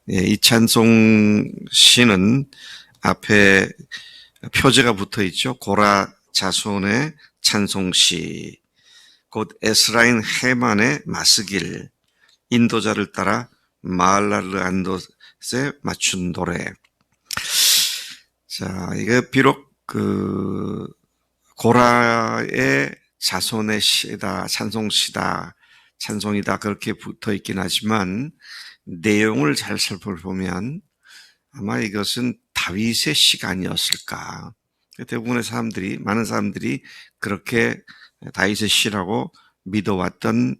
이 찬송 시는 앞에 표제가 붙어 있죠. 고라 자손의 찬송시, 곧 에스라인 헤만의 마스길, 인도자를 따라 마할랄르 안돗에 맞춘 노래. 자, 이게 비록 고라의 자손의 시다, 찬송시다, 찬송이다 그렇게 붙어 있긴 하지만 내용을 잘 살펴보면 아마 이것은 다윗의 시가 아니었을까. 대부분의 사람들이, 많은 사람들이 그렇게 다윗의 시라고 믿어왔던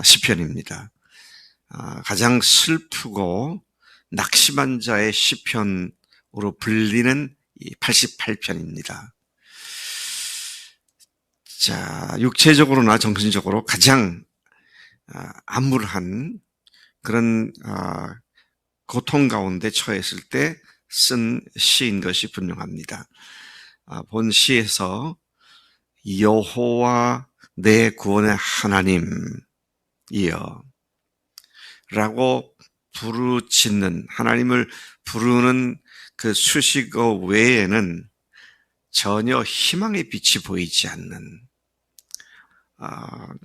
시편입니다. 가장 슬프고 낙심한 자의 시편으로 불리는 88편입니다. 자, 육체적으로나 정신적으로 가장 암울한 그런 고통 가운데 처했을 때 쓴 시인 것이 분명합니다. 본 시에서 여호와 내 구원의 하나님이여 라고 부르짖는, 하나님을 부르는 그 수식어 외에는 전혀 희망의 빛이 보이지 않는,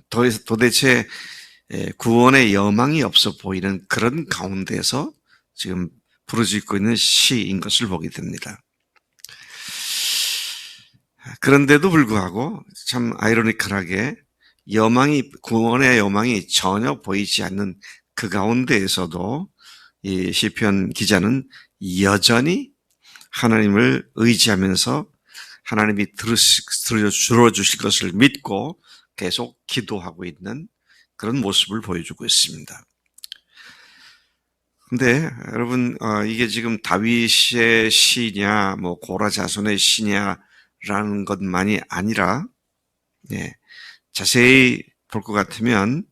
도대체 구원의 여망이 없어 보이는 그런 가운데서 지금 부르짖고 있는 시인 것을 보게 됩니다. 그런데도 불구하고 참 아이러니컬하게 구원의 여망이 전혀 보이지 않는 그 가운데에서도 이 시편 기자는 여전히 하나님을 의지하면서 하나님이 들어주실 것을 믿고 계속 기도하고 있는 그런 모습을 보여주고 있습니다. 근데 여러분, 이게 지금 다윗의 시냐, 고라 자손의 시냐라는 것만이 아니라, 자세히 볼 것 같으면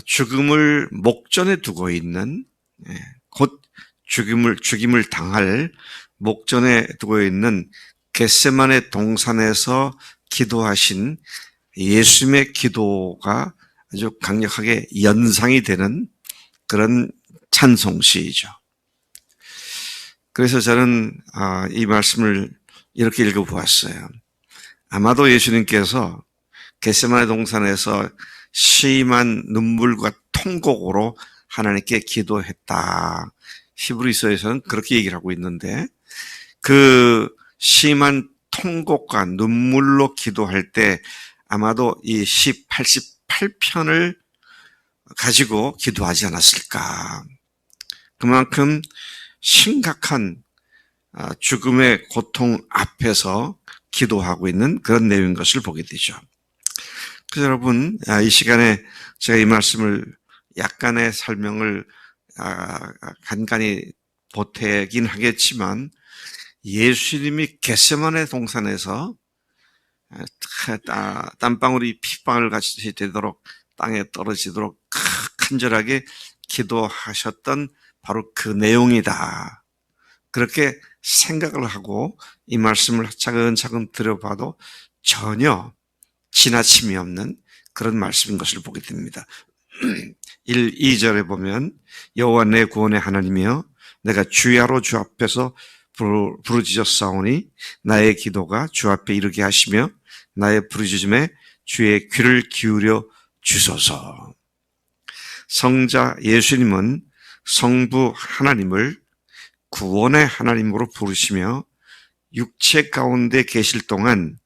죽음을 목전에 두고 있는, 곧 죽임을 당할 목전에 두고 있는 겟세마네 동산에서 기도하신 예수님의 기도가 아주 강력하게 연상이 되는 그런 찬송시이죠. 그래서 저는 이 말씀을 이렇게 읽어보았어요. 아마도 예수님께서 겟세마네 동산에서 심한 눈물과 통곡으로 하나님께 기도했다. 히브리서에서는 그렇게 얘기를 하고 있는데 그 심한 통곡과 눈물로 기도할 때 아마도 이 시 88편을 가지고 기도하지 않았을까. 그만큼 심각한 죽음의 고통 앞에서 기도하고 있는 그런 내용인 것을 보게 되죠. 그래서 여러분, 이 시간에 제가 이 말씀을 약간의 설명을 간간히 보태긴 하겠지만 예수님이 겟세마네 동산에서 땀방울이 핏방울 같이 되도록 땅에 떨어지도록 간절하게 기도하셨던 바로 그 내용이다. 그렇게 생각을 하고 이 말씀을 차근차근 들여봐도 전혀 지나침이 없는 그런 말씀인 것을 보게 됩니다. 2절에 보면 여호와 내 구원의 하나님이여 내가 주야로 주 앞에서 부르짖었사오니 나의 기도가 주 앞에 이르게 하시며 나의 부르짖음에 주의 귀를 기울여 주소서. 성자 예수님은 성부 하나님을 구원의 하나님으로 부르시며 육체 가운데 계실 동안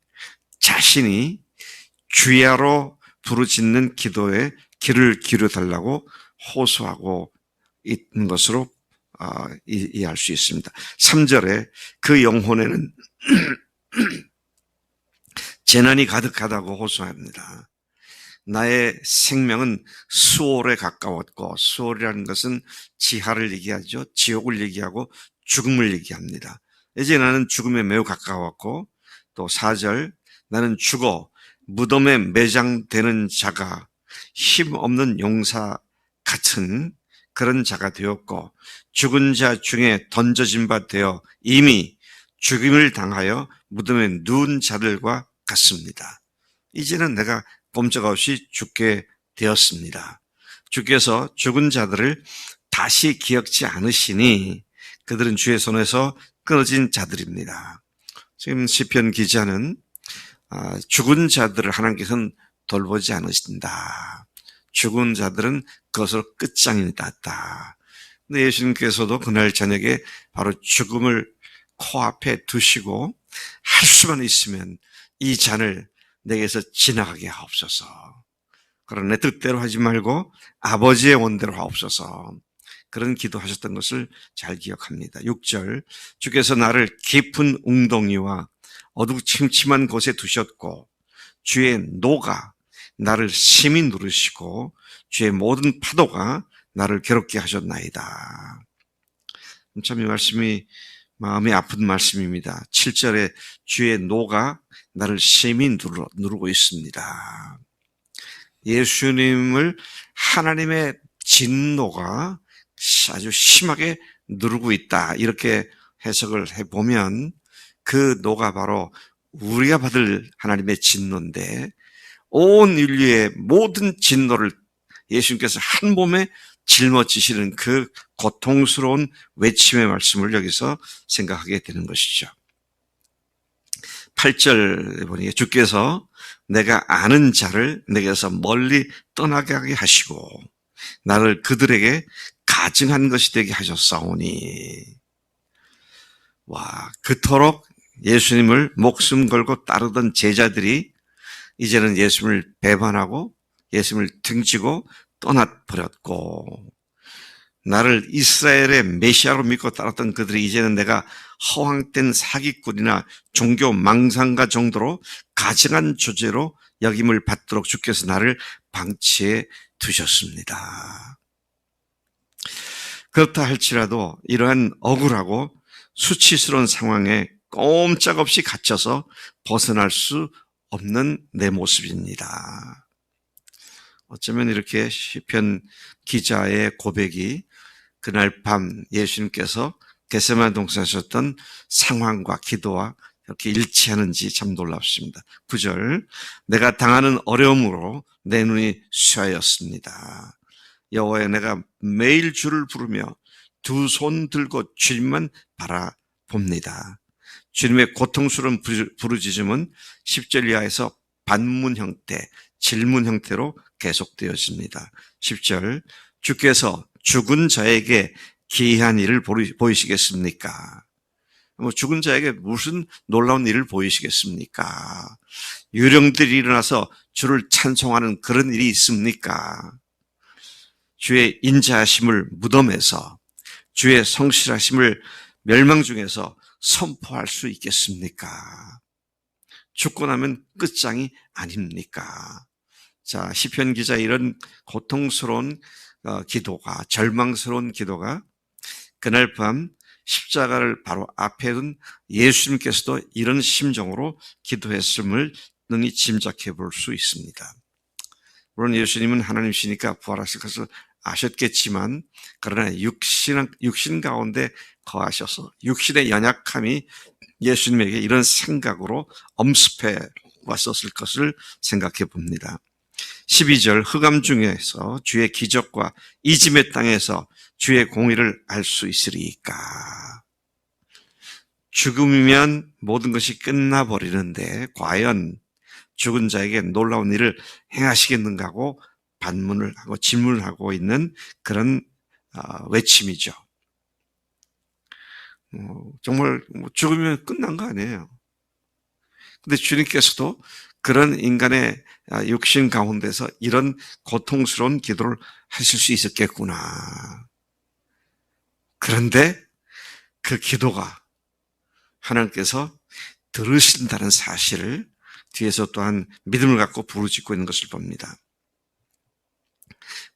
자신이 주야로 부르짖는 기도에 귀를 기울여달라고 호소하고 있는 것으로 이해할 수 있습니다. 3절에 그 영혼에는 재난이 가득하다고 호소합니다. 나의 생명은 수월에 가까웠고, 수월이라는 것은 지하를 얘기하죠. 지옥을 얘기하고 죽음을 얘기합니다. 이제 나는 죽음에 매우 가까웠고, 또 4절 나는 죽어 무덤에 매장되는 자가 힘없는 용사 같은 그런 자가 되었고 죽은 자 중에 던져진 바 되어 이미 죽임을 당하여 무덤에 누운 자들과 같습니다. 이제는 내가 꼼짝없이 죽게 되었습니다. 주께서 죽은 자들을 다시 기억지 않으시니 그들은 주의 손에서 끊어진 자들입니다. 지금 시편 기자는 죽은 자들을 하나님께서는 돌보지 않으신다. 죽은 자들은 그것으로 끝장이 났다. 근데 예수님께서도 그날 저녁에 바로 죽음을 코앞에 두시고 할 수만 있으면 이 잔을 내게서 지나가게 하옵소서. 그러나 내 뜻대로 하지 말고 아버지의 원대로 하옵소서. 그런 기도하셨던 것을 잘 기억합니다. 6절, 주께서 나를 깊은 웅덩이와 어두침침한 곳에 두셨고 주의 노가 나를 심히 누르시고 주의 모든 파도가 나를 괴롭게 하셨나이다. 참 이 말씀이 마음이 아픈 말씀입니다. 7절에 주의 노가 나를 심히 누르고 있습니다. 예수님을 하나님의 진노가 아주 심하게 누르고 있다. 이렇게 해석을 해보면 그 노가 바로 우리가 받을 하나님의 진노인데 온 인류의 모든 진노를 예수님께서 한 몸에 짊어지시는 그 고통스러운 외침의 말씀을 여기서 생각하게 되는 것이죠. 8절에 보니 주께서 내가 아는 자를 내게서 멀리 떠나게 하게 하시고 나를 그들에게 가증한 것이 되게 하셨사오니. 와, 그토록 예수님을 목숨 걸고 따르던 제자들이 이제는 예수님을 배반하고 예수님을 등지고 떠나버렸고, 나를 이스라엘의 메시아로 믿고 따랐던 그들이 이제는 내가 허황된 사기꾼이나 종교 망상가 정도로 가증한 존재로 여김을 받도록 주께서 나를 방치해 두셨습니다. 그렇다 할지라도 이러한 억울하고 수치스러운 상황에 꼼짝없이 갇혀서 벗어날 수 없는 내 모습입니다. 어쩌면 이렇게 시편 기자의 고백이 그날 밤 예수님께서 겟세마네 동산에 하셨던 상황과 기도와 이렇게 일치하는지 참 놀랍습니다. 9절, 내가 당하는 어려움으로 내 눈이 쇠하였습니다. 여호와여, 내가 매일 주를 부르며 두 손 들고 주님만 바라봅니다. 주님의 고통스러운 부르짖음은 10절 이하에서 반문 형태, 질문 형태로 계속되어집니다. 10절, 주께서 죽은 자에게 기이한 일을 보이시겠습니까? 죽은 자에게 무슨 놀라운 일을 보이시겠습니까? 유령들이 일어나서 주를 찬송하는 그런 일이 있습니까? 주의 인자하심을 무덤에서, 주의 성실하심을 멸망 중에서 선포할 수 있겠습니까? 죽고 나면 끝장이 아닙니까? 자, 시편 기자 이런 고통스러운 기도가, 절망스러운 기도가 그날 밤 십자가를 바로 앞에 둔 예수님께서도 이런 심정으로 기도했음을 능히 짐작해 볼 수 있습니다. 물론 예수님은 하나님이시니까 부활하실 것을 아셨겠지만, 그러나 육신 가운데 거하셔서 육신의 연약함이 예수님에게 이런 생각으로 엄습해 왔었을 것을 생각해 봅니다. 12절, 흑암 중에서 주의 기적과 이짐의 땅에서 주의 공의를 알 수 있으리까. 죽음이면 모든 것이 끝나버리는데 과연 죽은 자에게 놀라운 일을 행하시겠는가 하고 반문을 하고 질문을 하고 있는 그런 외침이죠. 정말 죽으면 끝난 거 아니에요. 근데 주님께서도 그런 인간의 육신 가운데서 이런 고통스러운 기도를 하실 수 있었겠구나. 그런데 그 기도가 하나님께서 들으신다는 사실을 뒤에서 또한 믿음을 갖고 부르짖고 있는 것을 봅니다.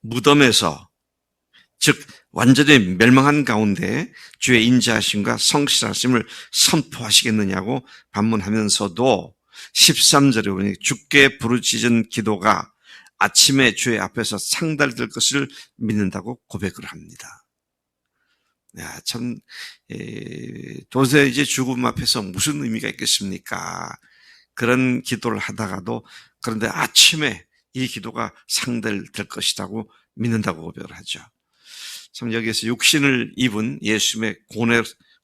무덤에서, 즉 완전히 멸망한 가운데 주의 인자하심과 성실하심을 선포하시겠느냐고 반문하면서도 13절에 보니 주께 부르짖은 기도가 아침에 주의 앞에서 상달될 것을 믿는다고 고백을 합니다. 야, 참 도저히 이제 죽음 앞에서 무슨 의미가 있겠습니까? 그런 기도를 하다가도 그런데 아침에 이 기도가 상달될 것이라고 믿는다고 고백을 하죠. 참 여기에서 육신을 입은 예수님의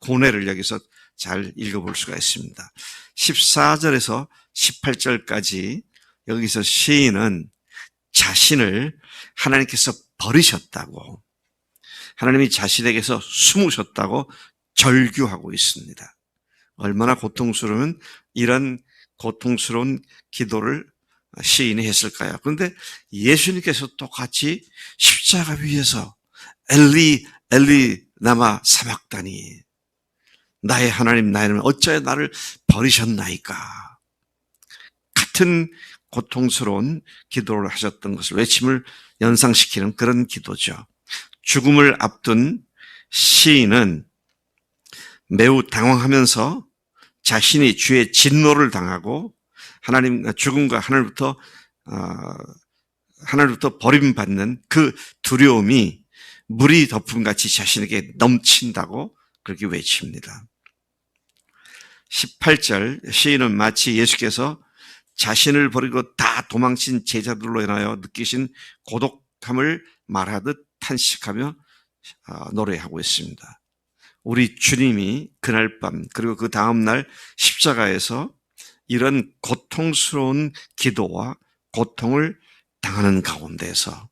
고뇌를 여기서 잘 읽어볼 수가 있습니다. 14절에서 18절까지 여기서 시인은 자신을 하나님께서 버리셨다고, 하나님이 자신에게서 숨으셨다고 절규하고 있습니다. 얼마나 고통스러운 이런 고통스러운 기도를 시인이 했을까요? 그런데 예수님께서 똑같이 십자가 위에서 엘리 엘리 나마 사박다니, 나의 하나님 어찌하여 나를 버리셨나이까, 같은 고통스러운 기도를 하셨던 것을, 외침을 연상시키는 그런 기도죠. 죽음을 앞둔 시인은 매우 당황하면서 자신이 주의 진노를 당하고 죽음과 하늘부터 버림받는 그 두려움이 물이 덮음같이 자신에게 넘친다고 그렇게 외칩니다. 18절 시인은 마치 예수께서 자신을 버리고 다 도망친 제자들로 인하여 느끼신 고독함을 말하듯 탄식하며 노래하고 있습니다. 우리 주님이 그날 밤 그리고 그 다음 날 십자가에서 이런 고통스러운 기도와 고통을 당하는 가운데서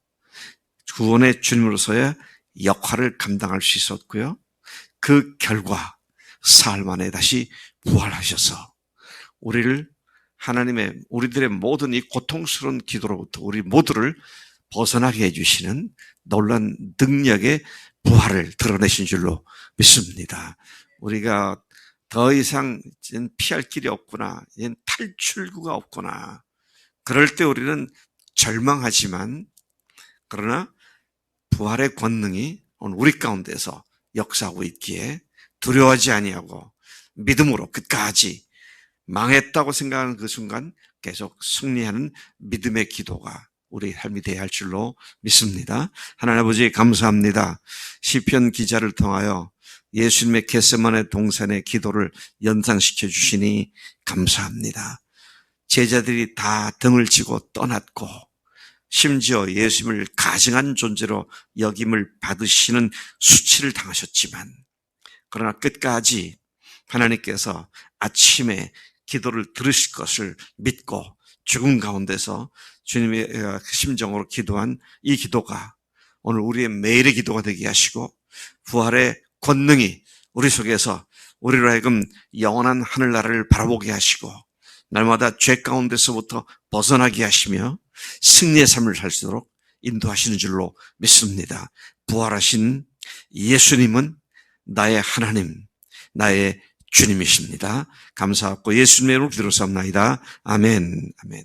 구원의 주님으로서의 역할을 감당할 수 있었고요. 그 결과 사흘 만에 다시 부활하셔서 우리들의 모든 이 고통스러운 기도로부터 우리 모두를 벗어나게 해주시는 놀라운 능력의 부활을 드러내신 줄로 믿습니다. 우리가 더 이상 피할 길이 없구나, 탈출구가 없구나, 그럴 때 우리는 절망하지만, 그러나 부활의 권능이 오늘 우리 가운데서 역사하고 있기에 두려워하지 아니하고 믿음으로 끝까지 망했다고 생각하는 그 순간 계속 승리하는 믿음의 기도가 우리 삶이 되어야 할 줄로 믿습니다. 하나님 아버지 감사합니다. 시편 기자를 통하여 예수님의 겟세마네 동산의 기도를 연상시켜 주시니 감사합니다. 제자들이 다 등을 지고 떠났고 심지어 예수님을 가증한 존재로 여김을 받으시는 수치를 당하셨지만, 그러나 끝까지 하나님께서 아침에 기도를 들으실 것을 믿고 죽음 가운데서 주님의 심정으로 기도한 이 기도가 오늘 우리의 매일의 기도가 되게 하시고, 부활의 권능이 우리 속에서 우리로 하여금 영원한 하늘나라를 바라보게 하시고 날마다 죄 가운데서부터 벗어나게 하시며 승리의 삶을 살 수 있도록 인도하시는 줄로 믿습니다. 부활하신 예수님은 나의 하나님, 나의 주님이십니다. 감사하고 예수님의 이름으로 기도를 삼나이다. 아멘. 아멘.